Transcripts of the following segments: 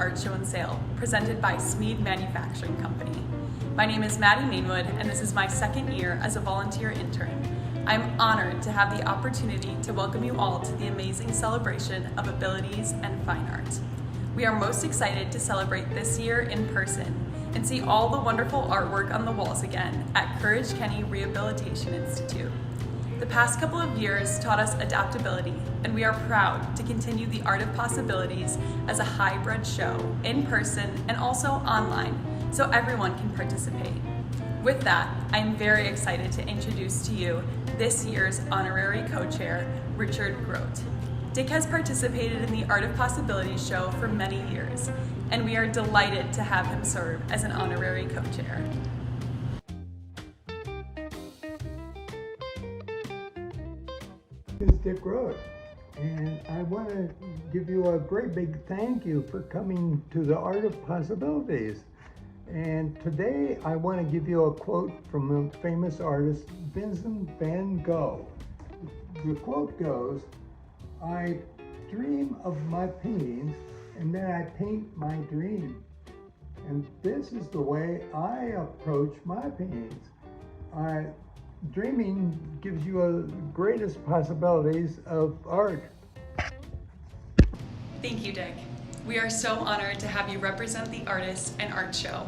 Art Show and Sale, presented by Smead Manufacturing Company. My name is Madalyn Mainwood, and this is my second year as a volunteer intern. I'm honored to have the opportunity to welcome you all to the amazing celebration of abilities and fine art. We are most excited to celebrate this year in person and see all the wonderful artwork on the walls again at Courage Kenny Rehabilitation Institute. The past couple of years taught us adaptability, and we are proud to continue the Art of Possibilities as a hybrid show in person and also online, so everyone can participate. With that, I'm very excited to introduce to you this year's honorary co-chair, Richard Grote. Dick has participated in the Art of Possibilities show for many years, and we are delighted to have him serve as an honorary co-chair. This is Dick Grote, and I want to give you a great big thank you for coming to the Art of Possibilities. And today I want to give you a quote from a famous artist, Vincent van Gogh. The quote goes, "I dream of my paintings and then I paint my dream." And this is the way I approach my paintings. Dreaming gives you the greatest possibilities of art. Thank you, Dick. We are so honored to have you represent the artist and art show.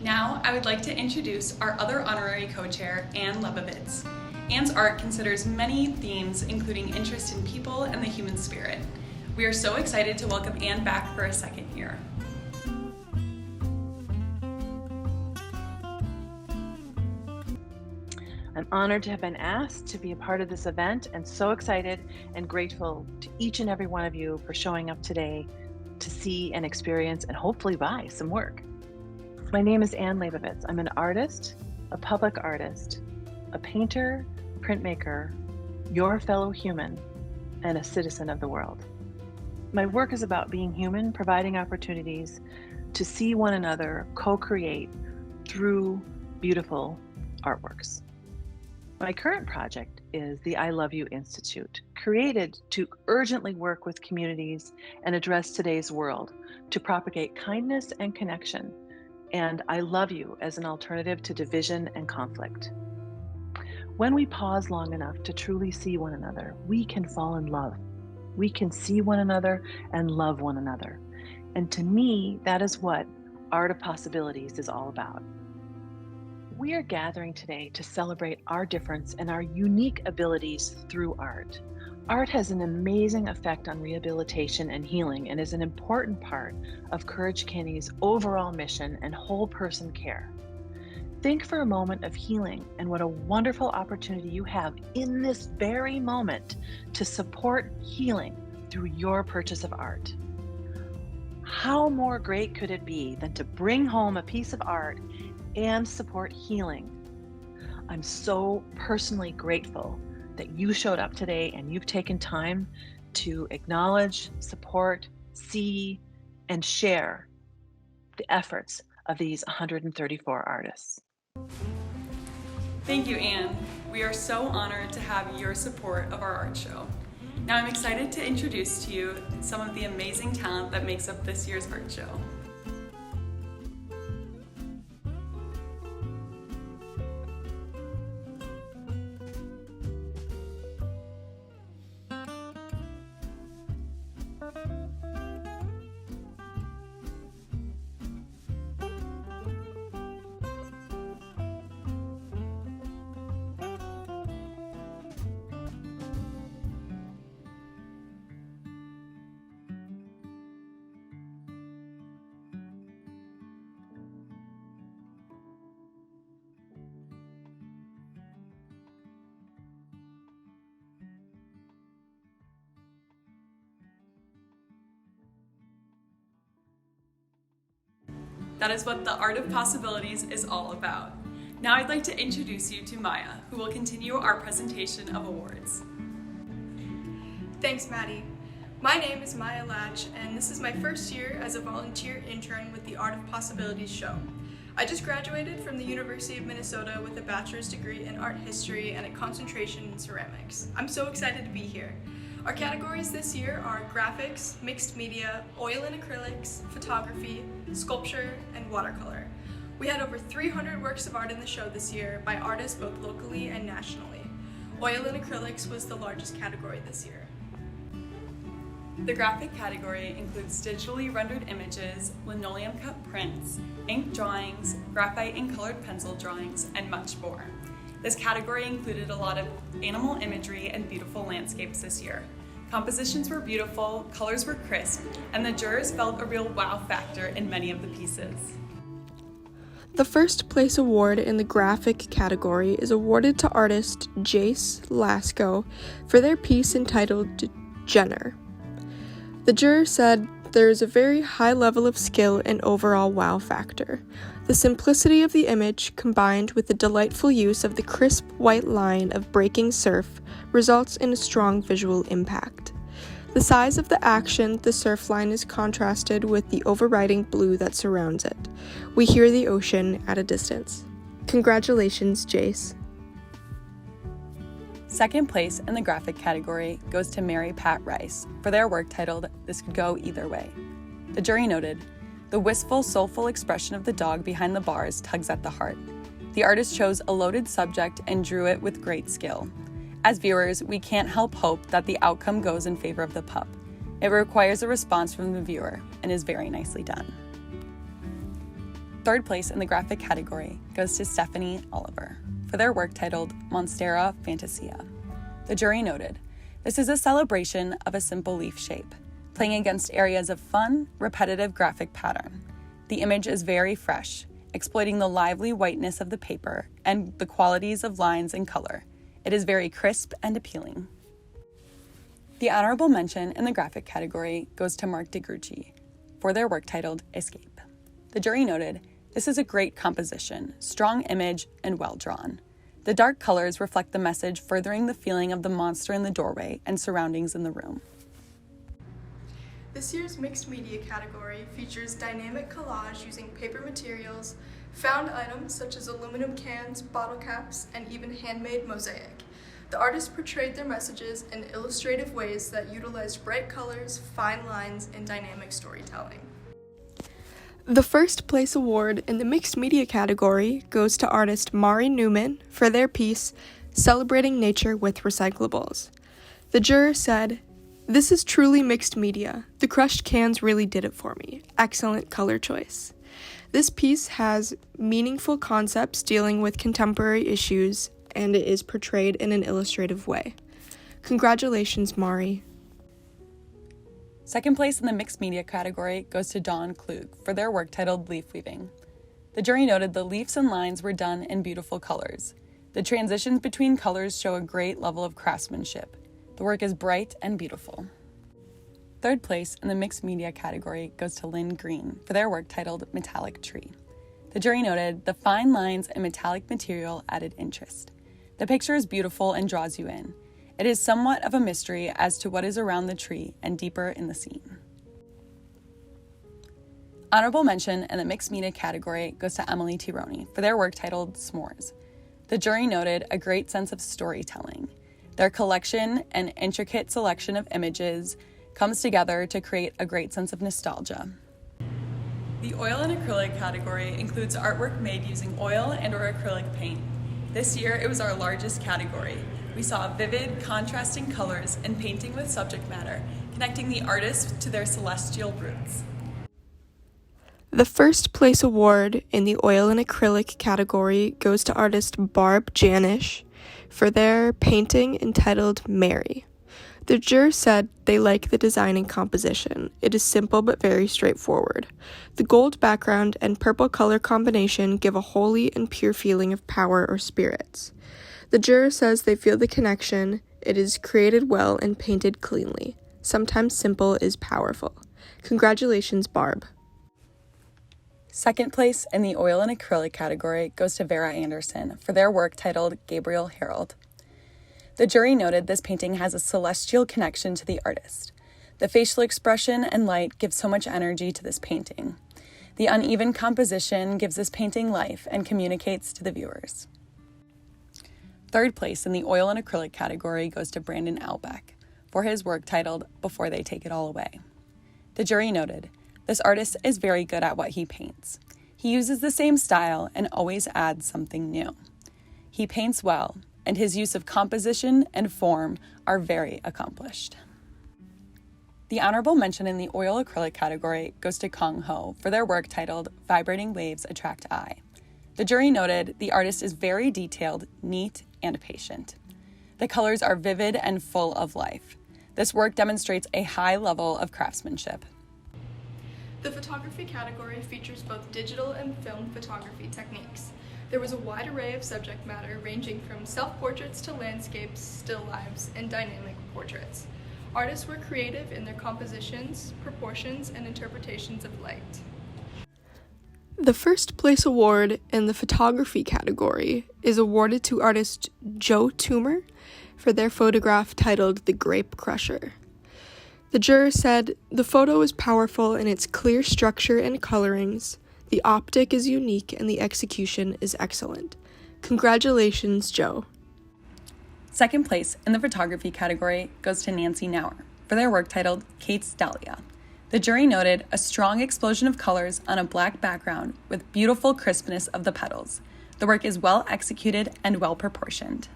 Now, I would like to introduce our other honorary co-chair, Anne Leibovitz. Anne's art considers many themes, including interest in people and the human spirit. We are so excited to welcome Anne back for a second year. I'm honored to have been asked to be a part of this event and so excited and grateful to each and every one of you for showing up today to see and experience and hopefully buy some work. My name is Anne Leibovitz. I'm an artist, a public artist, a painter, printmaker, your fellow human, and a citizen of the world. My work is about being human, providing opportunities to see one another co-create through beautiful artworks. My current project is the I Love You Institute, created to urgently work with communities and address today's world to propagate kindness and connection, and I love you as an alternative to division and conflict. When we pause long enough to truly see one another, we can fall in love. We can see one another and love one another. And to me, that is what Art of Possibilities is all about. We are gathering today to celebrate our difference and our unique abilities through art. Art has an amazing effect on rehabilitation and healing and is an important part of Courage Kenny's overall mission and whole person care. Think for a moment of healing and what a wonderful opportunity you have in this very moment to support healing through your purchase of art. How more great could it be than to bring home a piece of art and support healing? I'm so personally grateful that you showed up today and you've taken time to acknowledge, support, see, and share the efforts of these 134 artists. Thank you, Anne. We are so honored to have your support of our art show. Now I'm excited to introduce to you some of the amazing talent that makes up this year's art show. That is what the Art of Possibilities is all about. Now I'd like to introduce you to Maya, who will continue our presentation of awards. Thanks, Maddie. My name is Maya Lach, and this is my first year as a volunteer intern with the Art of Possibilities show. I just graduated from the University of Minnesota with a bachelor's degree in art history and a concentration in ceramics. I'm so excited to be here. Our categories this year are graphics, mixed media, oil and acrylics, photography, sculpture, and watercolor. We had over 300 works of art in the show this year by artists both locally and nationally. Oil and acrylics was the largest category this year. The graphic category includes digitally rendered images, linoleum cut prints, ink drawings, graphite and colored pencil drawings, and much more. This category included a lot of animal imagery and beautiful landscapes this year. Compositions were beautiful, colors were crisp, and the jurors felt a real wow factor in many of the pieces. The first place award in the graphic category is awarded to artist Jace Lasco for their piece entitled Jenner. The juror said there is a very high level of skill and overall wow factor. The simplicity of the image combined with the delightful use of the crisp white line of breaking surf results in a strong visual impact. The size of the action, the surf line is contrasted with the overriding blue that surrounds it. We hear the ocean at a distance. Congratulations, Jace. Second place in the graphic category goes to Mary Pat Rice for their work titled This Could Go Either Way. The jury noted, the wistful, soulful expression of the dog behind the bars tugs at the heart. The artist chose a loaded subject and drew it with great skill. As viewers, we can't help hope that the outcome goes in favor of the pup. It requires a response from the viewer and is very nicely done. Third place in the graphic category goes to Stephanie Oliver for their work titled Monstera Fantasia. The jury noted, this is a celebration of a simple leaf shape, playing against areas of fun, repetitive graphic pattern. The image is very fresh, exploiting the lively whiteness of the paper and the qualities of lines and color. It is very crisp and appealing. The honorable mention in the graphic category goes to Mark DeGrucci for their work titled Escape. The jury noted, this is a great composition, strong image, and well drawn. The dark colors reflect the message, furthering the feeling of the monster in the doorway and surroundings in the room. This year's mixed media category features dynamic collage using paper materials, found items such as aluminum cans, bottle caps, and even handmade mosaic. The artists portrayed their messages in illustrative ways that utilized bright colors, fine lines, and dynamic storytelling. The first place award in the mixed media category goes to artist Mari Newman for their piece Celebrating Nature with Recyclables. The juror said, this is truly mixed media. The crushed cans really did it for me. Excellent color choice. This piece has meaningful concepts dealing with contemporary issues, and it is portrayed in an illustrative way. Congratulations, Mari. Second place in the mixed media category goes to Dawn Klug for their work titled Leaf Weaving. The jury noted the leaves and lines were done in beautiful colors. The transitions between colors show a great level of craftsmanship. The work is bright and beautiful. Third place in the mixed media category goes to Lynn Green for their work titled Metallic Tree. The jury noted the fine lines and metallic material added interest. The picture is beautiful and draws you in. It is somewhat of a mystery as to what is around the tree and deeper in the scene. Honorable mention in the mixed media category goes to Emily Tironi for their work titled S'mores. The jury noted a great sense of storytelling. Their collection and intricate selection of images comes together to create a great sense of nostalgia. The oil and acrylic category includes artwork made using oil and/or acrylic paint. This year, it was our largest category. We saw vivid, contrasting colors and painting with subject matter, connecting the artist to their celestial roots. The first place award in the oil and acrylic category goes to artist Barb Janish for their painting entitled Mary. The jurors said they like the design and composition. It is simple but very straightforward. The gold background and purple color combination give a holy and pure feeling of power or spirits. The juror says they feel the connection. It is created well and painted cleanly. Sometimes simple is powerful. Congratulations, Barb. Second place in the oil and acrylic category goes to Vera Anderson for their work titled Gabriel Harold. The jury noted this painting has a celestial connection to the artist. The facial expression and light give so much energy to this painting. The uneven composition gives this painting life and communicates to the viewers. Third place in the oil and acrylic category goes to Brandon Albeck for his work titled Before They Take It All Away. The jury noted, "This artist is very good at what he paints. He uses the same style and always adds something new. He paints well, and his use of composition and form are very accomplished." The honorable mention in the oil acrylic category goes to Kong Ho for their work titled Vibrating Waves Attract Eye. The jury noted the artist is very detailed, neat, and patient. The colors are vivid and full of life. This work demonstrates a high level of craftsmanship. The photography category features both digital and film photography techniques. There was a wide array of subject matter ranging from self-portraits to landscapes, still lives, and dynamic portraits. Artists were creative in their compositions, proportions, and interpretations of light. The first place award in the photography category is awarded to artist Joe Toomer for their photograph titled The Grape Crusher. The juror said, "The photo is powerful in its clear structure and colorings. The optic is unique and the execution is excellent. Congratulations, Joe." Second place in the photography category goes to Nancy Nauer for their work titled Kate's Dahlia. The jury noted a strong explosion of colors on a black background with beautiful crispness of the petals. The work is well executed and well proportioned.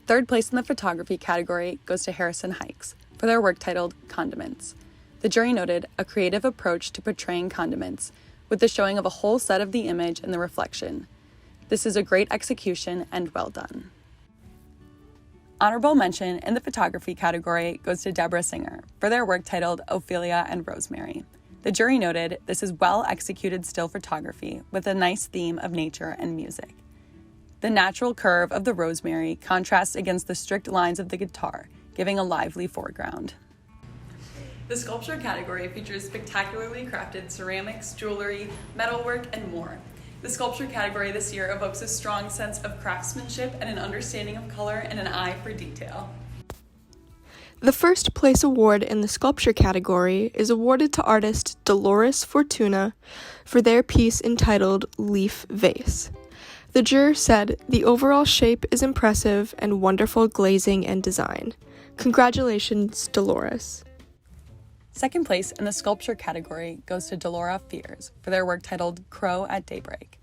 Third place in the photography category goes to Harrison Hikes for their work titled Condiments. The jury noted a creative approach to portraying condiments with the showing of a whole set of the image and the reflection. This is a great execution and well done. Honorable mention in the photography category goes to Deborah Singer for their work titled Ophelia and Rosemary. The jury noted this is well executed still photography with a nice theme of nature and music. The natural curve of the rosemary contrasts against the strict lines of the guitar, giving a lively foreground. The sculpture category features spectacularly crafted ceramics, jewelry, metalwork, and more. The sculpture category this year evokes a strong sense of craftsmanship and an understanding of color and an eye for detail. The first place award in the sculpture category is awarded to artist Dolores Fortuna for their piece entitled Leaf Vase. The juror said, "The overall shape is impressive and wonderful glazing and design. Congratulations, Dolores." Second place in the sculpture category goes to Delora Fears for their work titled Crow at Daybreak.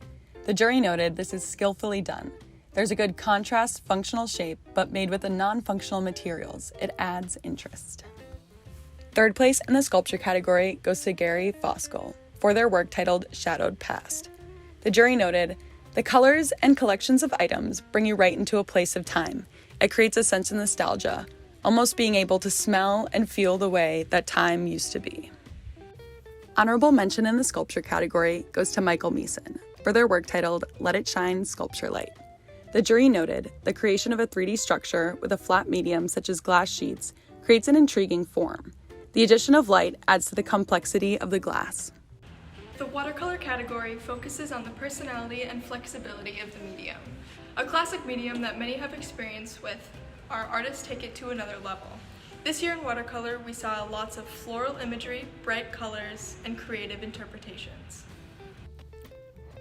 The jury noted this is skillfully done. There's a good contrast, functional shape, but made with the non-functional materials. It adds interest. Third place in the sculpture category goes to Gary Foskel for their work titled Shadowed Past. The jury noted, the colors and collections of items bring you right into a place of time. It creates a sense of nostalgia, almost being able to smell and feel the way that time used to be. Honorable mention in the sculpture category goes to Michael Meeson for their work titled Let It Shine Sculpture Light. The jury noted the creation of a 3D structure with a flat medium such as glass sheets creates an intriguing form. The addition of light adds to the complexity of the glass. The watercolor category focuses on the personality and flexibility of the medium. A classic medium that many have experience with, our artists take it to another level. This year in watercolor, we saw lots of floral imagery, bright colors, and creative interpretations.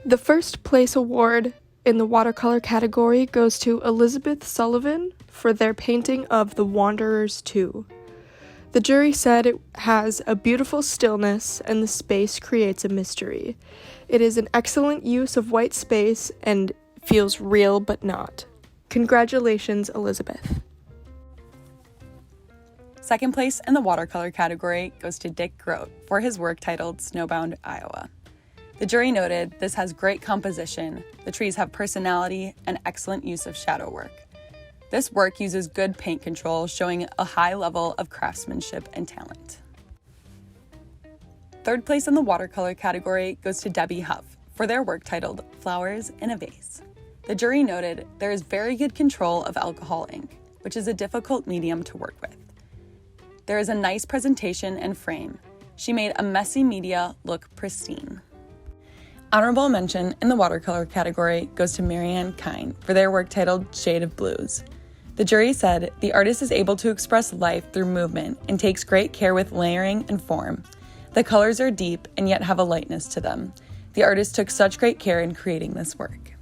The first place award in the watercolor category goes to Elizabeth Sullivan for their painting of The Wanderers 2. The jury said it has a beautiful stillness and the space creates a mystery. It is an excellent use of white space and feels real but not. Congratulations, Elizabeth. Second place in the watercolor category goes to Dick Grote for his work titled Snowbound, Iowa. The jury noted this has great composition, the trees have personality, and excellent use of shadow work. This work uses good paint control, showing a high level of craftsmanship and talent. Third place in the watercolor category goes to Debbie Huff for their work titled Flowers in a Vase. The jury noted there is very good control of alcohol ink, which is a difficult medium to work with. There is a nice presentation and frame. She made a messy media look pristine. Honorable mention in the watercolor category goes to Marianne Kine for their work titled Shade of Blues. The jury said the artist is able to express life through movement and takes great care with layering and form. The colors are deep and yet have a lightness to them. The artist took such great care in creating this work.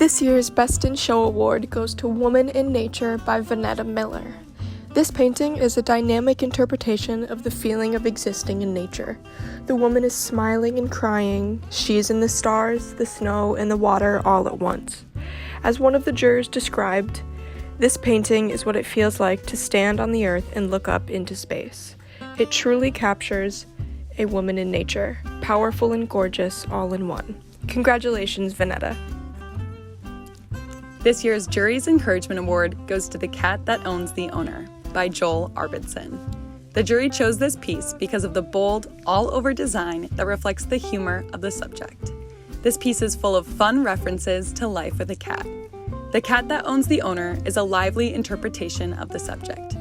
This year's Best in Show award goes to Woman in Nature by Vanetta Miller. This painting is a dynamic interpretation of the feeling of existing in nature. The woman is smiling and crying. She's in the stars, the snow, and the water all at once. As one of the jurors described, this painting is what it feels like to stand on the earth and look up into space. It truly captures a woman in nature, powerful and gorgeous all in one. Congratulations, Vanetta. This year's Jury's Encouragement Award goes to The Cat That Owns the Owner by Joel Arvidsson. The jury chose this piece because of the bold, all-over design that reflects the humor of the subject. This piece is full of fun references to life with a cat. The Cat That Owns the Owner is a lively interpretation of the subject.